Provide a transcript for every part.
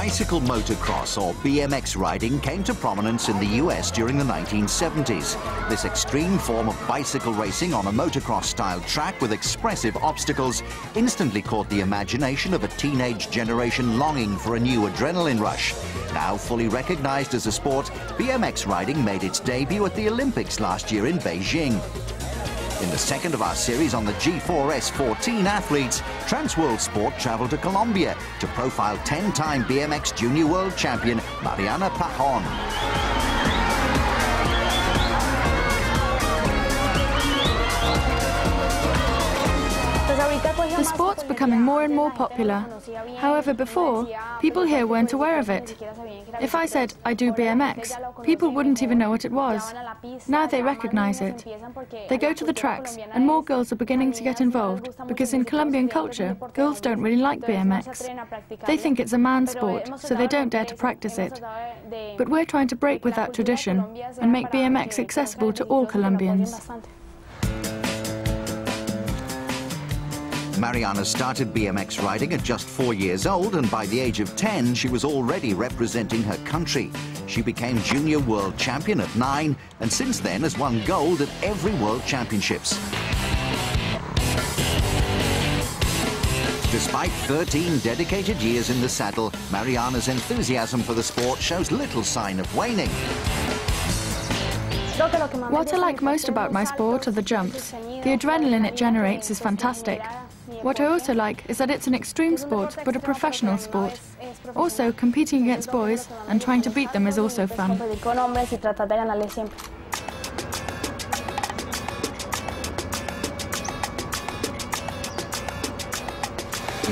Bicycle motocross, or BMX riding, came to prominence in the US during the 1970s. This extreme form of bicycle racing on a motocross-style track with expressive obstacles instantly caught the imagination of a teenage generation longing for a new adrenaline rush. Now fully recognized as a sport, BMX riding made its debut at the Olympics last year in Beijing. In the second of our series on the G4S 14 athletes, Transworld Sport traveled to Colombia to profile 10-time BMX Junior World Champion Mariana Pajón. The sport's becoming more and more popular. However, before, people here weren't aware of it. If I said, I do BMX, people wouldn't even know what it was. Now they recognize it. They go to the tracks, and more girls are beginning to get involved, because in Colombian culture, girls don't really like BMX. They think it's a man's sport, so they don't dare to practice it. But we're trying to break with that tradition and make BMX accessible to all Colombians. Mariana started BMX riding at just 4 years old, and by the age of 10, she was already representing her country. She became Junior World Champion at 9, and since then has won gold at every World Championships. Despite 13 dedicated years in the saddle, Mariana's enthusiasm for the sport shows little sign of waning. What I like most about my sport are the jumps. The adrenaline it generates is fantastic. What I also like is that it's an extreme sport, but a professional sport. Also, competing against boys and trying to beat them is also fun.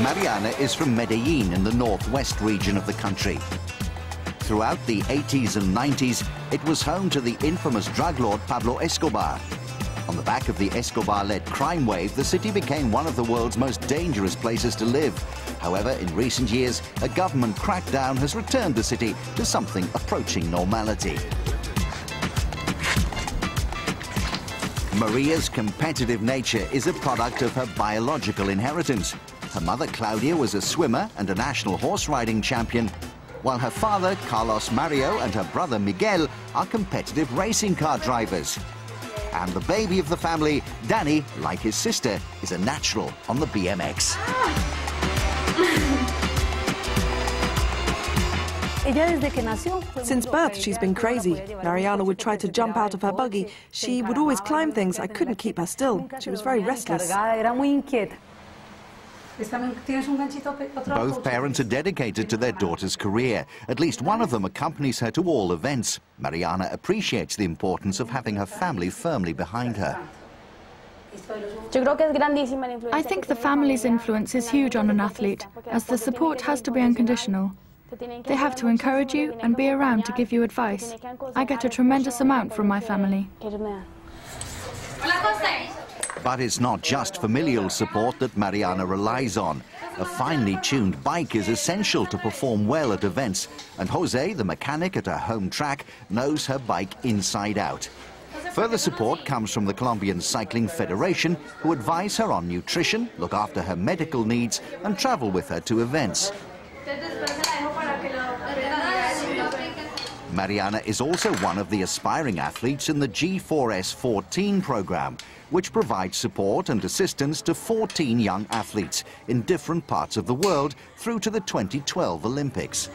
Mariana is from Medellin in the northwest region of the country. Throughout the 80s and 90s, it was home to the infamous drug lord Pablo Escobar. On the back of the Escobar-led crime wave, the city became one of the world's most dangerous places to live. However, in recent years, a government crackdown has returned the city to something approaching normality. Maria's competitive nature is a product of her biological inheritance. Her mother, Claudia, was a swimmer and a national horse riding champion, while her father, Carlos Mario, and her brother, Miguel, are competitive racing car drivers. And the baby of the family, Danny, like his sister, is a natural on the BMX. Since birth, she's been crazy. Mariana would try to jump out of her buggy. She would always climb things. I couldn't keep her still. She was very restless. Both parents are dedicated to their daughter's career. At least one of them accompanies her to all events. Mariana appreciates the importance of having her family firmly behind her. I think the family's influence is huge on an athlete, as the support has to be unconditional. They have to encourage you and be around to give you advice. I get a tremendous amount from my family. But it's not just familial support that Mariana relies on. A finely tuned bike is essential to perform well at events, and Jose, the mechanic at her home track, knows her bike inside out. Further support comes from the Colombian Cycling Federation, who advise her on nutrition, look after her medical needs, and travel with her to events. Mariana is also one of the aspiring athletes in the G4S 14 program, which provides support and assistance to 14 young athletes in different parts of the world through to the 2012 Olympics.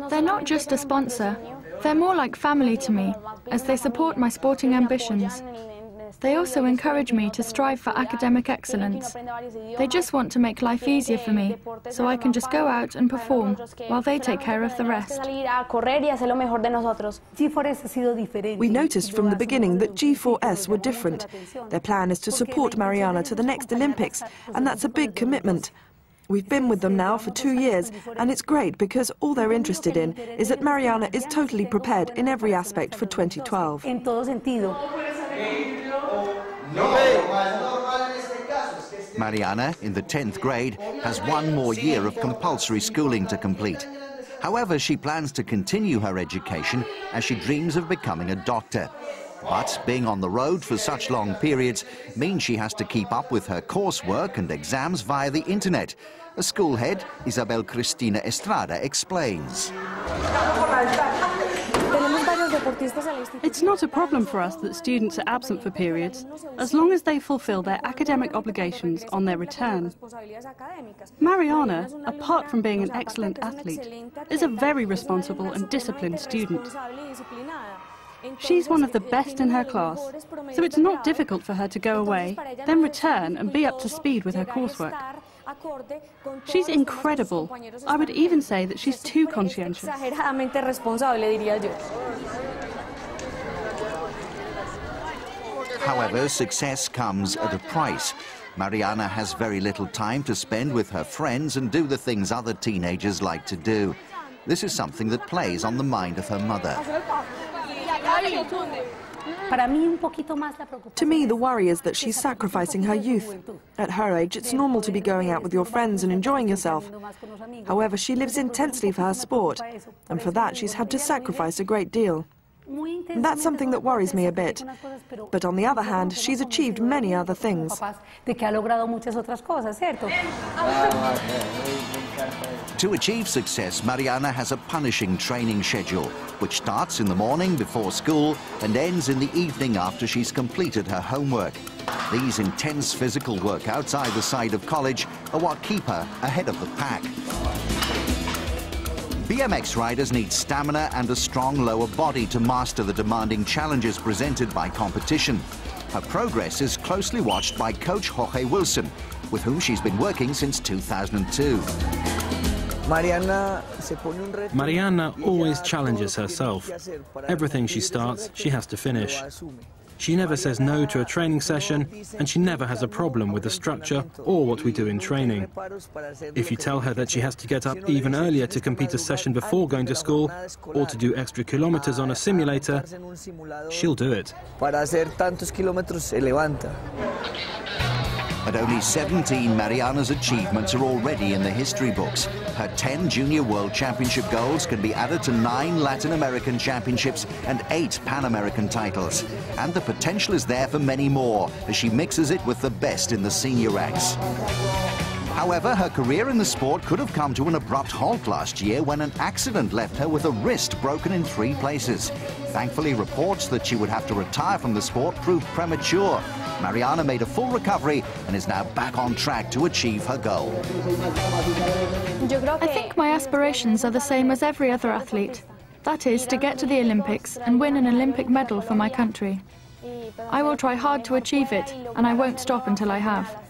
They're not just a sponsor. They're more like family to me, as they support my sporting ambitions. They also encourage me to strive for academic excellence. They just want to make life easier for me, so I can just go out and perform, while they take care of the rest. We noticed from the beginning that G4S were different. Their plan is to support Mariana to the next Olympics, and that's a big commitment. We've been with them now for 2 years, and it's great because all they're interested in is that Mariana is totally prepared in every aspect for 2012. Mariana, in the 10th grade, has 1 more year of compulsory schooling to complete. However, she plans to continue her education as she dreams of becoming a doctor. But being on the road for such long periods means she has to keep up with her coursework and exams via the internet. A school head, Isabel Cristina Estrada, explains. It's not a problem for us that students are absent for periods, as long as they fulfill their academic obligations on their return. Mariana, apart from being an excellent athlete, is a very responsible and disciplined student. She's one of the best in her class, so it's not difficult for her to go away, then return and be up to speed with her coursework. She's incredible. I would even say that she's too conscientious. However, success comes at a price. Mariana has very little time to spend with her friends and do the things other teenagers like to do. This is something that plays on the mind of her mother. To me, the worry is that she's sacrificing her youth. At her age, it's normal to be going out with your friends and enjoying yourself. However, she lives intensely for her sport, and for that she's had to sacrifice a great deal. That's something that worries me a bit. But on the other hand, she's achieved many other things. To achieve success, Mariana has a punishing training schedule, which starts in the morning before school and ends in the evening after she's completed her homework. These intense physical workouts either side of college are what keep her ahead of the pack. BMX riders need stamina and a strong lower body to master the demanding challenges presented by competition. Her progress is closely watched by coach Jorge Wilson, with whom she's been working since 2002. Mariana always challenges herself. Everything she starts, she has to finish. She never says no to a training session, and she never has a problem with the structure or what we do in training. If you tell her that she has to get up even earlier to compete a session before going to school, or to do extra kilometers on a simulator, she'll do it. At only 17, Mariana's achievements are already in the history books. Her 10 Junior World Championship goals can be added to 9 Latin American Championships and 8 Pan American titles. And the potential is there for many more as she mixes it with the best in the senior ranks. However, her career in the sport could have come to an abrupt halt last year when an accident left her with a wrist broken in 3 places. Thankfully, reports that she would have to retire from the sport proved premature. Mariana made a full recovery and is now back on track to achieve her goal. I think my aspirations are the same as every other athlete. That is, to get to the Olympics and win an Olympic medal for my country. I will try hard to achieve it, and I won't stop until I have.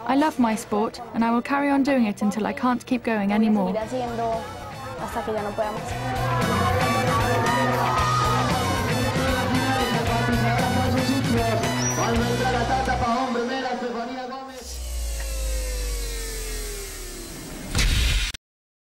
I love my sport, and I will carry on doing it until I can't keep going anymore. Palma entre la